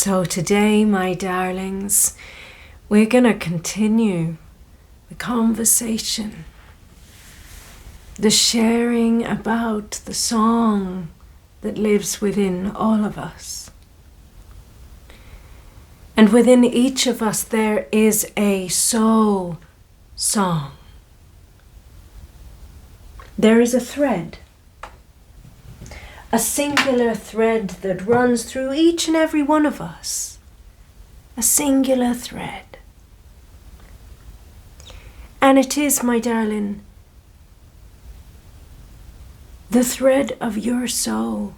So today, my darlings, we're going to continue the conversation, the sharing about the song that lives within all of us. And within each of us there is a soul song. There is a thread, a singular thread that runs through each and every one of us. A singular thread. And it is, my darling, the thread of your soul.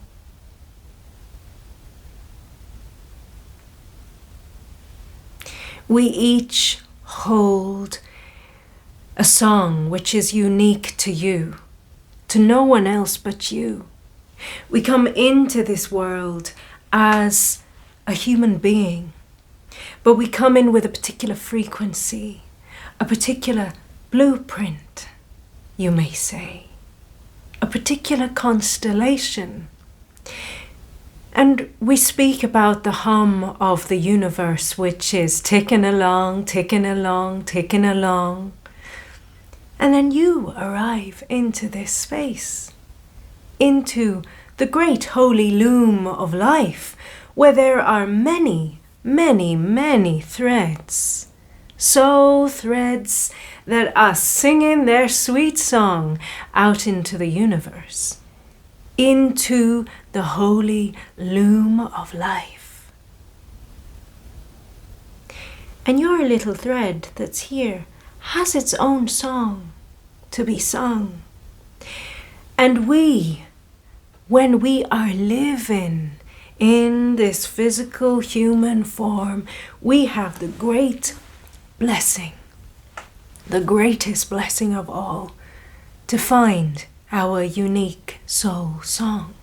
We each hold a song which is unique to you, to no one else but you. We come into this world as a human being, but we come in with a particular frequency, a particular blueprint, you may say, a particular constellation. And we speak about the hum of the universe, which is ticking along, ticking along, ticking along. And then you arrive into this space, into the great holy loom of life, where there are many, many, many threads. Soul threads that are singing their sweet song out into the universe, into the holy loom of life. And your little thread that's here has its own song to be sung. And we, when we are living in this physical human form, we have the great blessing, the greatest blessing of all, to find our unique soul song.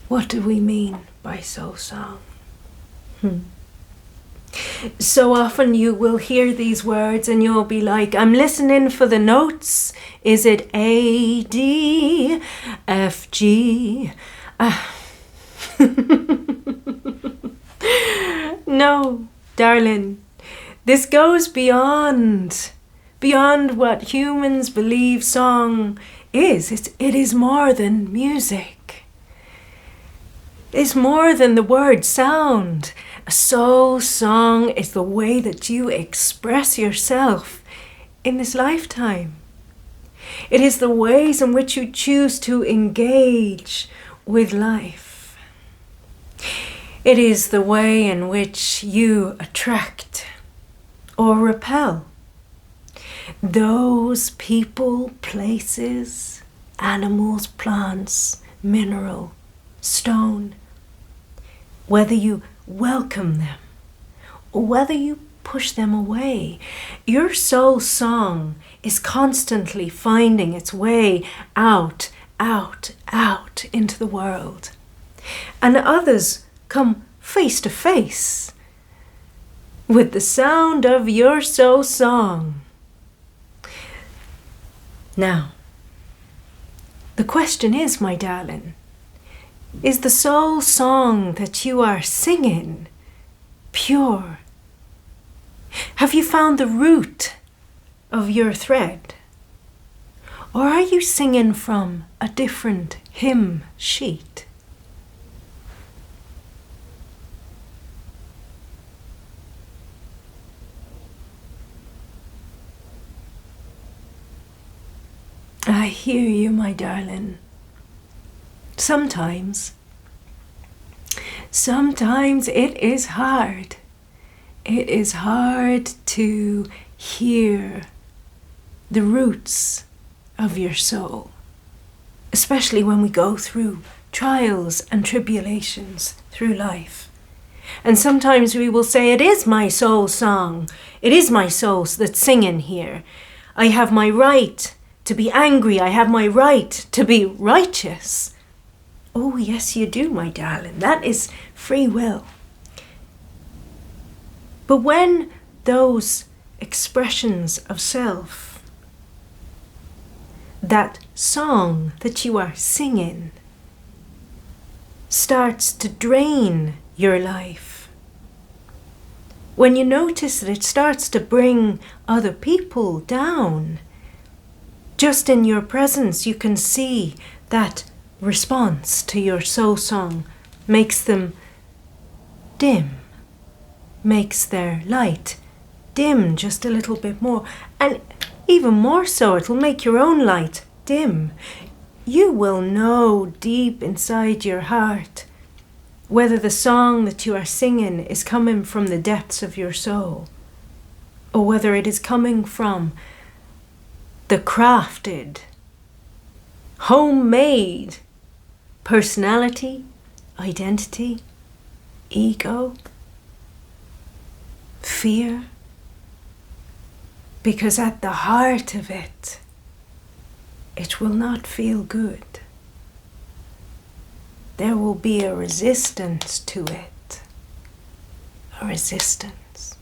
What do we mean by soul song? So often you will hear these words and you'll be like, I'm listening for the notes. Is it A, D, F, G? No, darling, this goes beyond what humans believe song is. It is more than music. It's more than the word sound. A soul song is the way that you express yourself in this lifetime. It is the ways in which you choose to engage with life. It is the way in which you attract or repel those people, places, animals, plants, mineral, stone, whether you welcome them or whether you push them away. Your soul song is constantly finding its way out, out, out into the world. And others come face to face with the sound of your soul song. Now, the question is, my darling, is the soul song that you are singing pure? Have you found the root of your thread? Or are you singing from a different hymn sheet? I hear you, my darling. Sometimes it is hard. It is hard to hear the roots of your soul, especially when we go through trials and tribulations through life. And sometimes we will say, it is my soul song. It is my soul that's singing here. I have my right to be angry. I have my right to be righteous. Oh, yes, you do, my darling. That is free will. But when those expressions of self, that song that you are singing, starts to drain your life, when you notice that it starts to bring other people down, just in your presence you can see that response to your soul song makes them dim, makes their light dim just a little bit more. And even more so, it'll make your own light dim. You will know deep inside your heart whether the song that you are singing is coming from the depths of your soul, or whether it is coming from the crafted, homemade personality, identity, ego, fear. Because at the heart of it, it will not feel good. There will be a resistance to it. A resistance.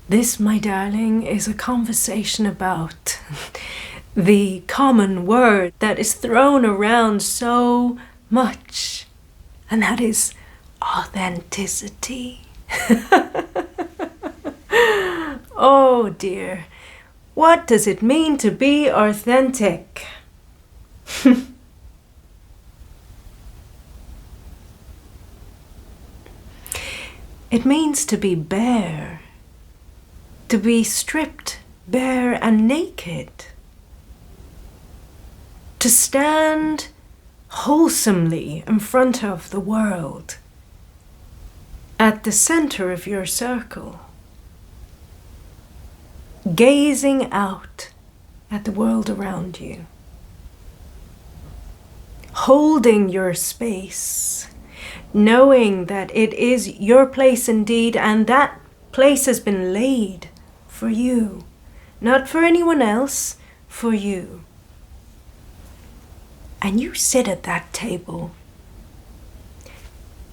This, my darling, is a conversation about the common word that is thrown around so much, and that is authenticity. Oh dear, what does it mean to be authentic? It means to be bare, to be stripped bare and naked, to stand wholesomely in front of the world, at the center of your circle, gazing out at the world around you, holding your space, knowing that it is your place indeed, and that place has been laid for you, not for anyone else, for you. And you sit at that table,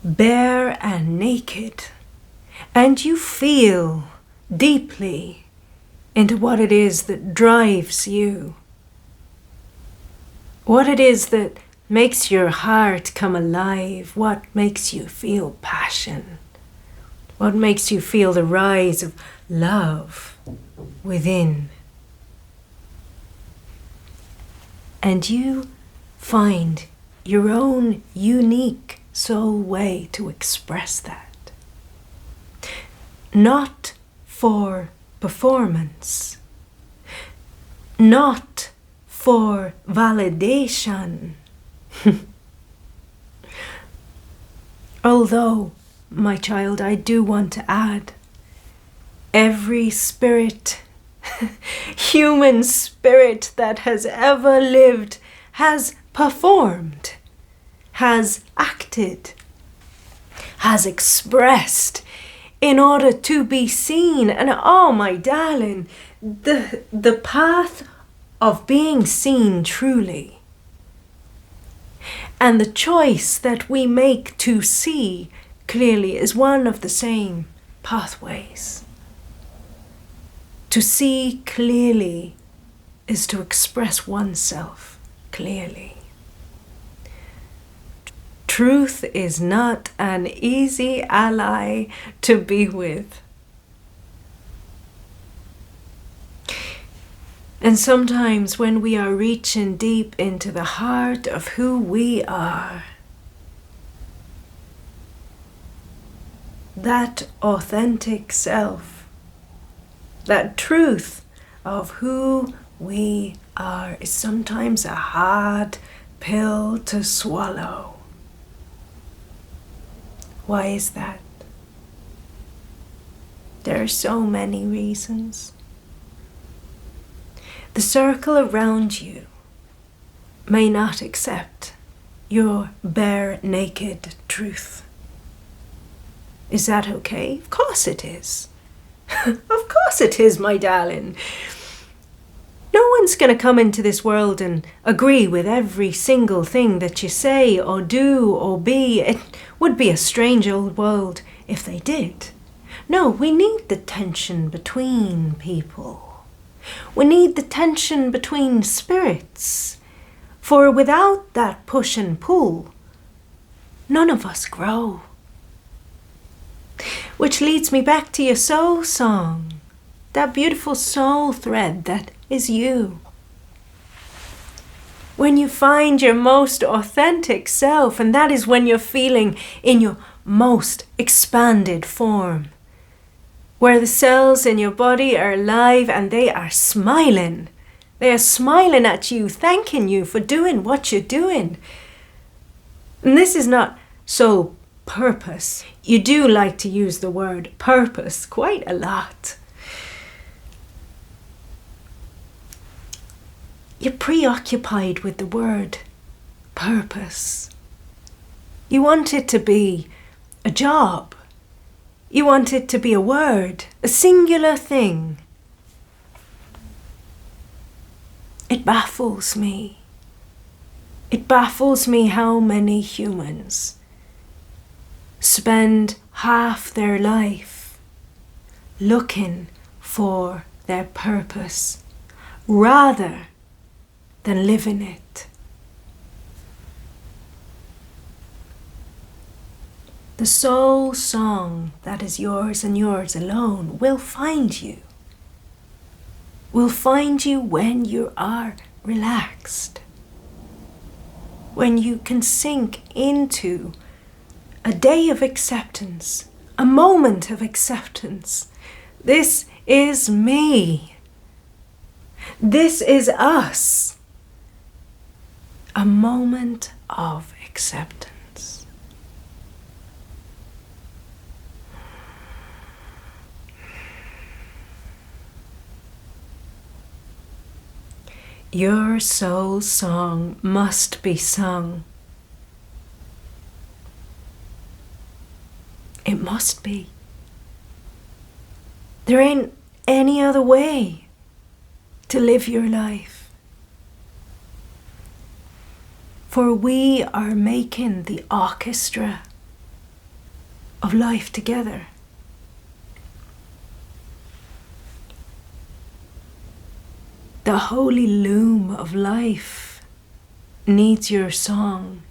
bare and naked, and you feel deeply into what it is that drives you, what it is that makes your heart come alive, what makes you feel passion, what makes you feel the rise of love within. And you find your own unique soul way to express that. Not for performance, not for validation. Although, my child, I do want to add, every spirit, human spirit that has ever lived has performed, has acted, has expressed in order to be seen. And oh, my darling, the path of being seen truly, and the choice that we make to see clearly is one of the same pathways. To see clearly is to express oneself clearly. Truth is not an easy ally to be with. And sometimes when we are reaching deep into the heart of who we are, that authentic self, that truth of who we are, is sometimes a hard pill to swallow. Why is that? There are so many reasons. The circle around you may not accept your bare, naked truth. Is that okay? Of course it is. Of course it is, my darling. No one's going to come into this world and agree with every single thing that you say or do or be. It would be a strange old world if they did. No, we need the tension between people. We need the tension between spirits. For without that push and pull, none of us grow. Which leads me back to your soul song, that beautiful soul thread that is you. When you find your most authentic self, and that is when you're feeling in your most expanded form, where the cells in your body are alive and they are smiling. They are smiling at you, thanking you for doing what you're doing. And this is not so purpose. You do like to use the word purpose quite a lot. You're preoccupied with the word purpose. You want it to be a job. You want it to be a word, a singular thing. It baffles me. It baffles me how many humans spend half their life looking for their purpose rather than living it. The soul song that is yours and yours alone will find you. Will find you when you are relaxed. When you can sink into a day of acceptance, a moment of acceptance. This is me. This is us. A moment of acceptance. Your soul song must be sung. It must be. There ain't any other way to live your life. For we are making the orchestra of life together. The holy loom of life needs your song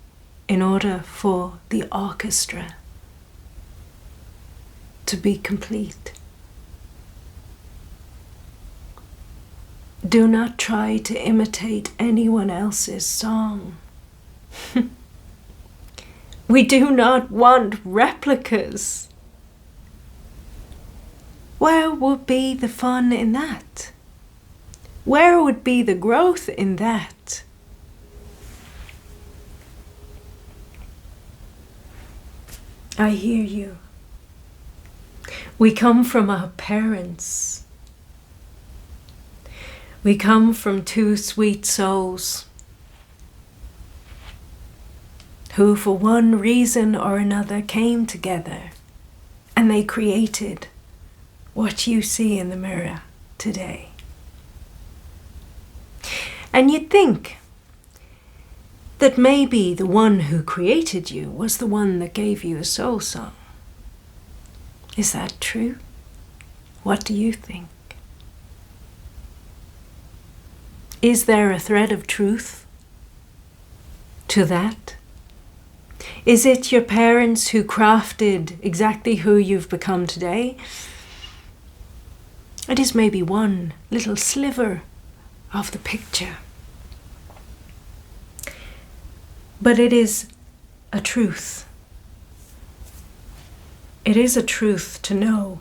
in order for the orchestra to be complete. Do not try to imitate anyone else's song. We do not want replicas. Where would be the fun in that? Where would be the growth in that? I hear you. We come from our parents. We come from two sweet souls who for one reason or another came together and they created what you see in the mirror today. And you'd think that maybe the one who created you was the one that gave you a soul song. Is that true? What do you think? Is there a thread of truth to that? Is it your parents who crafted exactly who you've become today? It is maybe one little sliver of the picture. But it is a truth. It is a truth to know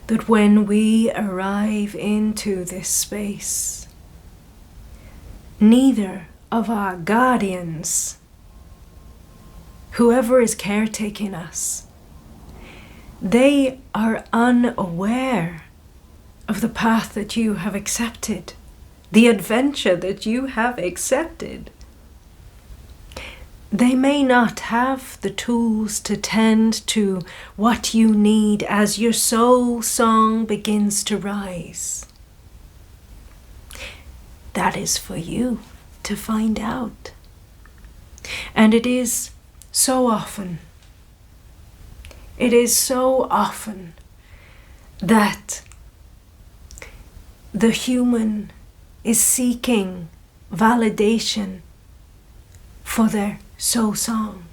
that when we arrive into this space, neither of our guardians, whoever is caretaking us, they are unaware of the path that you have accepted, the adventure that you have accepted. They may not have the tools to tend to what you need as your soul song begins to rise. That is for you to find out. And it is so often It is so often that the human is seeking validation for their soul song.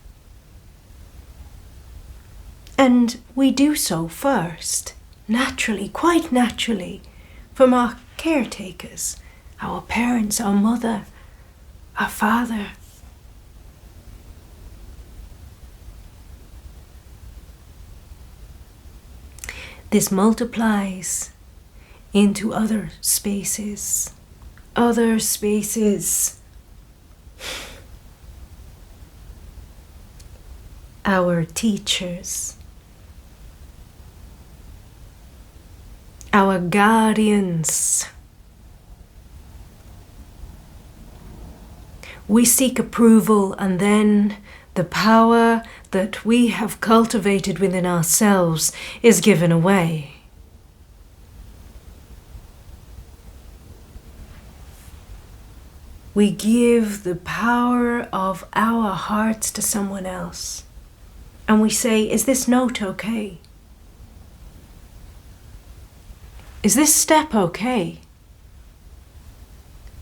And we do so first, naturally, quite naturally, from our caretakers, our parents, our mother, our father. This multiplies into other spaces. Other spaces. Our teachers. Our guardians. We seek approval, and then the power that we have cultivated within ourselves is given away. We give the power of our hearts to someone else. And we say, is this note okay? Is this step okay?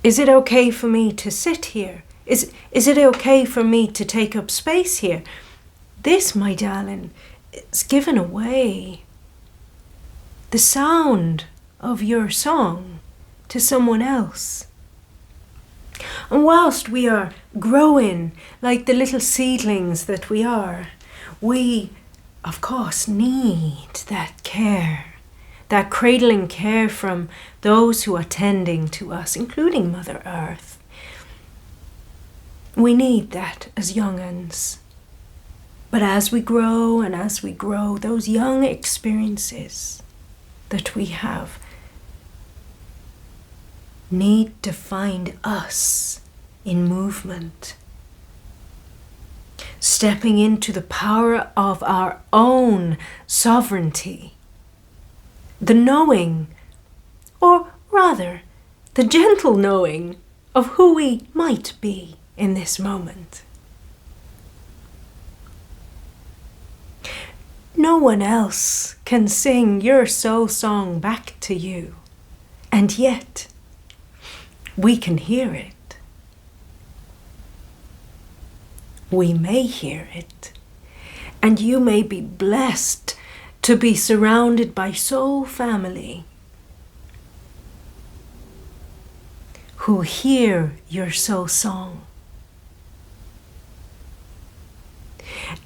Is it okay for me to sit here? Is it okay for me to take up space here? This, my darling, is given away. The sound of your song to someone else. And whilst we are growing like the little seedlings that we are, we, of course, need that care, that cradling care from those who are tending to us, including Mother Earth. We need that as young'uns. But as we grow and as we grow, those young experiences that we have need to find us in movement, stepping into the power of our own sovereignty, the knowing, or rather, the gentle knowing of who we might be in this moment. No one else can sing your soul song back to you, and yet we can hear it. We may hear it, and you may be blessed to be surrounded by soul family who hear your soul song.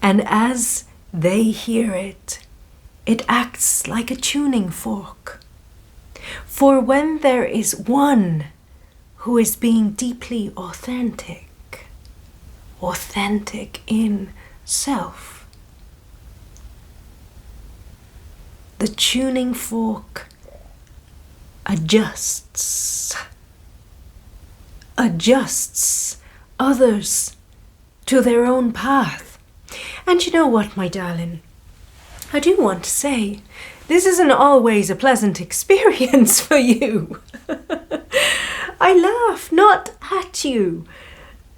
And as they hear it, it acts like a tuning fork. For when there is one who is being deeply authentic in self, the tuning fork adjusts others to their own path. And you know what, my darling? I do want to say, this isn't always a pleasant experience for you. I laugh not at you,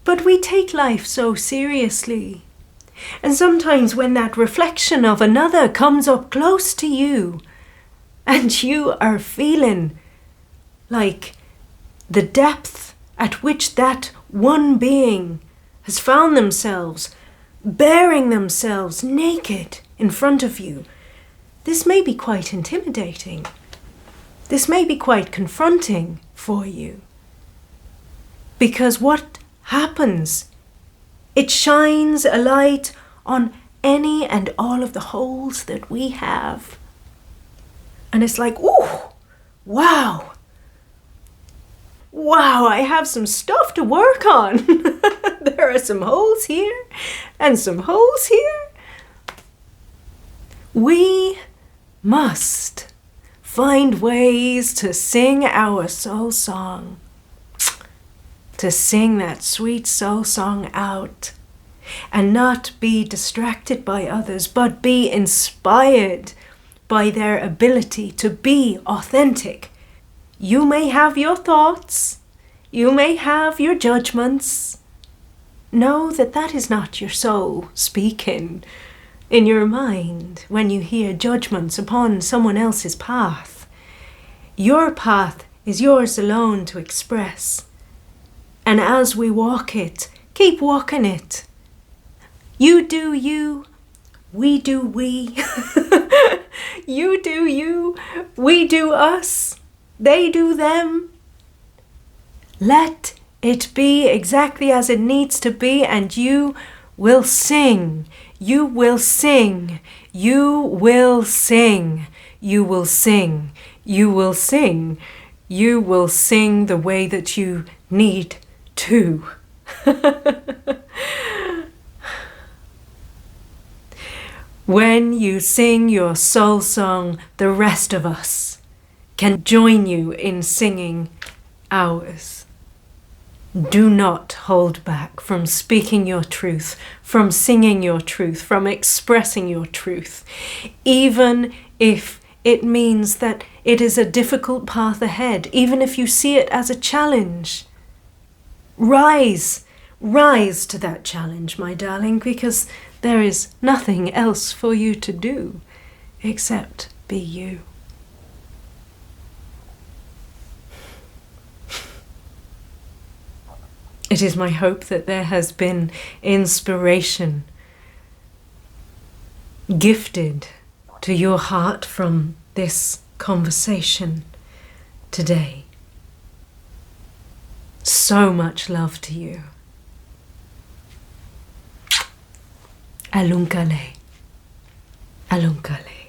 but we take life so seriously. And sometimes when that reflection of another comes up close to you, and you are feeling like the depth at which that one being has found themselves, bearing themselves naked in front of you, this may be quite intimidating. This may be quite confronting for you. Because what happens? It shines a light on any and all of the holes that we have. And it's like, ooh, wow, I have some stuff to work on. There are some holes here and some holes here. We must find ways to sing our soul song, to sing that sweet soul song out, and not be distracted by others, but be inspired by their ability to be authentic. You may have your thoughts, you may have your judgments. Know that that is not your soul speaking. in your mind when you hear judgments upon someone else's path. Your path is yours alone to express. And as we walk it, keep walking it. You do you, we do we. You do you, we do us, they do them. Let it be exactly as it needs to be, and you will sing. You will sing. You will sing. You will sing. You will sing. You will sing the way that you need to. When you sing your soul song, the rest of us can join you in singing ours. Do not hold back from speaking your truth, from singing your truth, from expressing your truth, even if it means that it is a difficult path ahead, even if you see it as a challenge. Rise to that challenge, my darling, because there is nothing else for you to do except be you. It is my hope that there has been inspiration gifted to your heart from this conversation today. So much love to you. Alunkale. Alunkale.